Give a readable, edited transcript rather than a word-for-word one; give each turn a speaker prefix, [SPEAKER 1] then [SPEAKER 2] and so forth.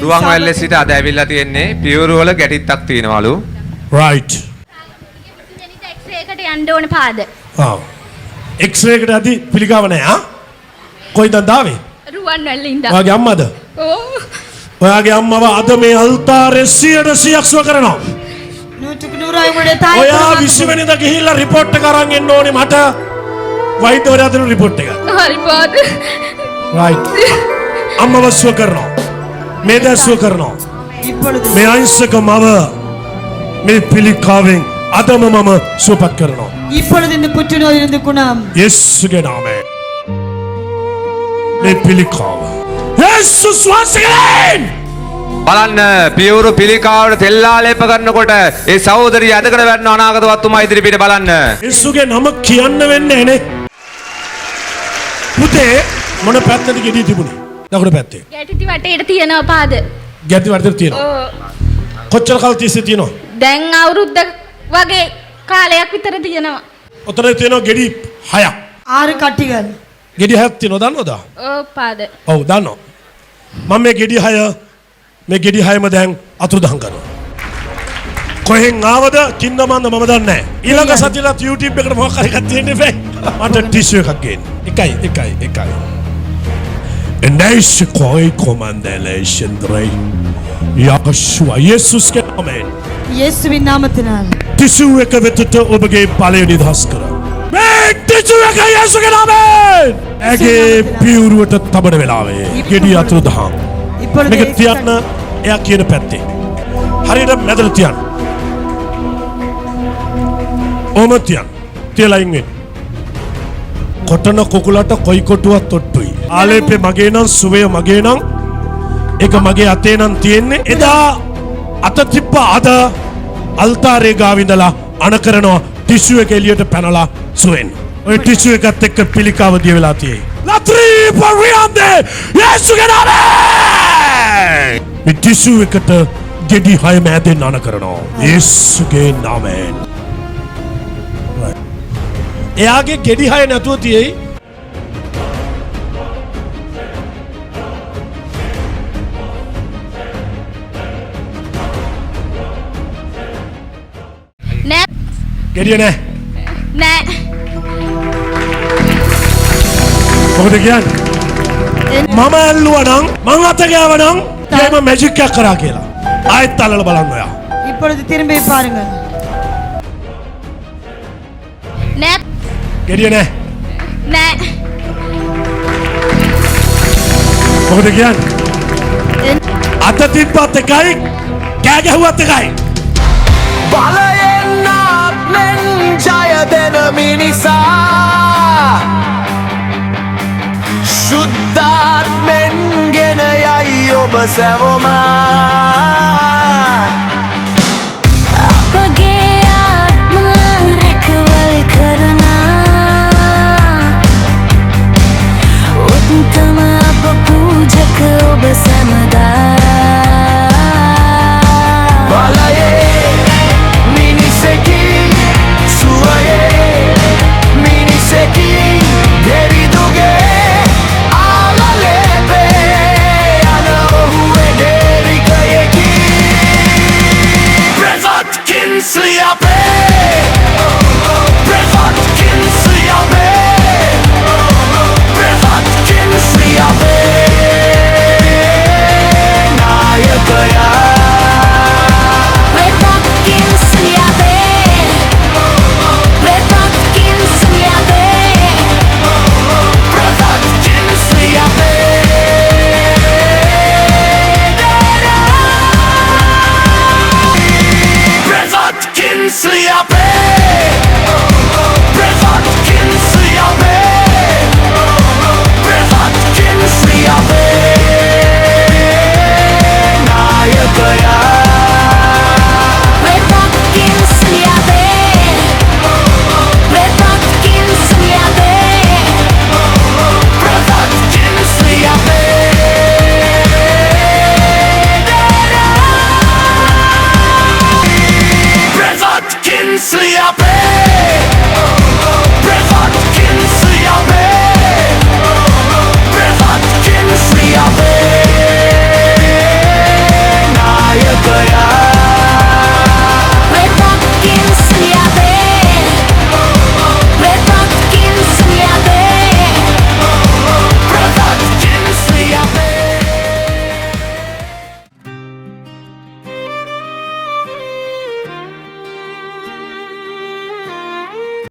[SPEAKER 1] රුවන්වැල්ලේ සිට අද ඇවිල්ලා තියෙන්නේ පියවරු වල ගැටිත්තක් තියෙනවලු.
[SPEAKER 2] right
[SPEAKER 3] එක්ස්රේ එකට යන්න ඕනේ පාද.
[SPEAKER 2] ආ එක්ස්රේ එකට ඇති පිළිකාව නැහැ ආ කොයිද දාවේ
[SPEAKER 3] රුවන්වැල්ලේ ඉඳන්.
[SPEAKER 2] ඔයාගේ අම්මද?
[SPEAKER 3] ඔව්.
[SPEAKER 2] ඔයාගේ අම්මව අද මේ අල්තාරේ 100%ක් සුව කරනවා. ඔයා 20 වෙනිදා ගිහිල්ලා රිපෝට් එක අරන් එන්න ඕනේ මට. වෛද්‍යවරයා දෙන රිපෝට් එක.
[SPEAKER 3] හරි පාද.
[SPEAKER 2] right අම්මව සුව කරනවා. මේ දැන් සුව කරනවා. මේ අයින්සක මව මේ පිළිකාවෙන් අදම මම සුවපත් කරනවා.
[SPEAKER 4] இப்பொழுது இந்த புற்றுநோயிலிருந்து குணம்
[SPEAKER 2] යේසුගේ නාමයෙන් මේ පිළිකාව යේසුස් වහන්සේගෙන්
[SPEAKER 1] බලන්න පියවරු පිළිකාවට තෙල් ආලේප කරනකොට ඒ සහෝදරිය අදකට වැටෙන අනාගතවත්තුමා ඉදිරිපිට බලන්න.
[SPEAKER 2] යේසුගේ නම කියන්න වෙන්නේ නැහැ නේ. පුතේ මොන පැත්තද ගෙඩිය තිබුණේ? දකුණු පැත්තේ.
[SPEAKER 3] ගැටිති වටේට තියෙනවා පාද.
[SPEAKER 2] ගැටි වටේට තියෙනවා.
[SPEAKER 3] ඔව්.
[SPEAKER 2] කොච්චර කාල තිස්සේ තියෙනවා?
[SPEAKER 3] දැන් අවුරුද්ද වගේ කාලයක් විතර තියෙනවා.
[SPEAKER 2] ඔතන තියෙනවා ගෙඩි 6ක්.
[SPEAKER 4] 6 කට්ටිகள்
[SPEAKER 2] ගෙඩි 6ක් තියෙනවා දන්නවද?
[SPEAKER 3] ඔව් පාද.
[SPEAKER 2] ඔව් දන්නවා. මම මේ ගෙඩි 6ම දැන් අතුරුදහන් කරනවා. කොහෙන් ආවද කින්නමන්ද මම දන්නේ නැහැ. ඊළඟ සතියලත් YouTube එකට මොකක් හරි එකක් තියෙන්න බෑ. මට ටිෂු එකක් ගේන්න. එකයි. Endaishi koi commandation drai. Yahshua Yesusගේ නමෙන්.
[SPEAKER 4] இயேசுவின் நாமத்தினால்
[SPEAKER 2] ටිෂු එක වෙතට ඔබගේ බලය නිදහස් කර. මේ ටිෂු එක යේසුගේ නමෙන්. ඇගේ පියුරුවට තබන වෙලාවේ ගෙඩි අතුරුදහන්. මේක තියන්න එයා කියන පැත්තේ. හරියට මැදට තියන්න. ඕම තියන්න. තියලා ඉන්නේ. කොටන කුකුලට කොයි කොටුවක් තොට්ටුයි. ආලේපේ මගේ නම් සුවය මගේ නම් ඒක මගේ අතේ නම් තියෙන්නේ. එදා අත තිබ්බ අද අල්තාරේ ගාව ඉඳලා අණ කරනවා ටිෂු එක එළියට පැනලා සුවෙන්. ඔය ටිෂු එකත් එක්ක පිළිකාව දිය වෙලා තියෙයි. ලත්‍රී පරියන්දේ යේසුගේ නාමයෙන්. මේ ටිෂු එකට ගෙඩි 6 මෑදෙන් අණ කරනවා. යේසුගේ නාමයෙන්. එයාගේ ගෙඩි 6 නැතුව තියෙයි.
[SPEAKER 3] නෑ.
[SPEAKER 2] ගෙඩිය නෑ.
[SPEAKER 3] නෑ.
[SPEAKER 2] මොකද කියන්නේ? මම ඇල්ලුවා නම් මං අත ගෑවා නම් එහෙම මැජික් එකක් කරා කියලා. ආයෙත් අල්ලලා බලන්න ඔයා.
[SPEAKER 4] இப்பொழுது திரும்பி பாருங்கள்.
[SPEAKER 3] නෑ.
[SPEAKER 2] ගෙඩිය නෑ.
[SPEAKER 3] නෑ.
[SPEAKER 2] මොකද කියන්නේ? අත තිබ්බත් එකයි කෑ ගැහුවත් එකයි.
[SPEAKER 5] බලයෙන් ආත්මෙන් ජය දෙන මිනිසා ශුද්ධාත්මෙන් ගෙන යයි ඔබ සැවොමා
[SPEAKER 6] අපගේ ආත්ම රැකවල් කරනා උත්තම අප පූජක ඔබ සැමදා
[SPEAKER 5] බලයේ මිනිසෙකි සුවයේ මිනිසෙකි දෙරිදුගේ ආලලේපේ යන ඔහුවේ දෙරිකයෙකි ප්‍රෙසත් කින්ස්ලි අපේ ප්‍රෙසත් කින්ස්ලි අපේ ප්‍රෙසත් කින්ස්ලි අපේ නායකයා Sleep